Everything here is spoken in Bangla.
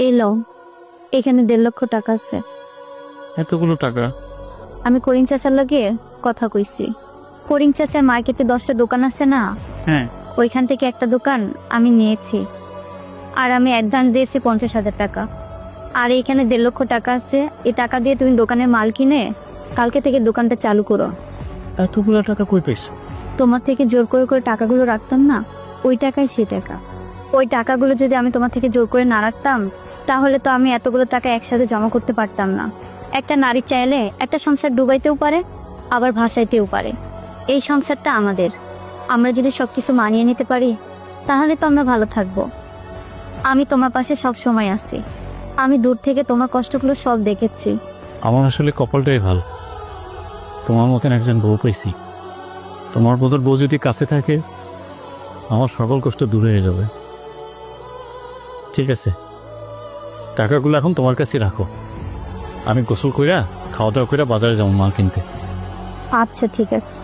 এই লও, এখানে 1.5 লক্ষ টাকা আছে। এতগুলো টাকা? আমি করিং চাচার লগে কথা কইছি। করিং চাচার মার্কেটে 10টা দোকান আছে না, হ্যাঁ। ওইখান থেকে একটা দোকান আমি নিয়েছি। আর আমি অ্যাডভান্স দিয়েছি 50,000 টাকা। আর এইখানে 1.5 লক্ষ টাকা আছে। এই টাকা দিয়ে তুমি দোকানের মাল কিনে কালকে থেকে দোকানটা চালু করো। এতগুলো টাকা কই পাইছো? তোমার থেকে জোর করে করে টাকাগুলো রাখতাম না, ওই টাকাই সে টাকা। ওই টাকাগুলো যদি আমি তোমার থেকে জোর করে না রাখতাম, তাহলে তো আমি এতগুলো টাকা একসাথে জমা করতে পারতাম না। একটা নারী চাইলে একটা সংসার ডুবাইতেও পারে, আবার ভাসাইতেও পারে। এই সংসারটা আমাদের। আমরা যদি সবকিছু মানিয়ে নিতে পারি, তাহলে তো আমরা ভালো থাকবো। আমি তোমার পাশে সব সময় আছি। আমি দূর থেকে তোমার কষ্টগুলো সব দেখেছি। আমার আসলে কপালটাই ভালো, তোমার মতন একজন বউ পাইছি। তোমার মতন বউ যদি কাছে থাকে, আমার সকল কষ্ট দূর হয়ে যাবে। ঠিক আছে, টাকাগুলো এখন তোমার কাছে রাখো। আমি গোসল কইরা খাওয়া দাওয়া কইরা বাজারে যাবো মাল কিনতে। আচ্ছা, ঠিক আছে।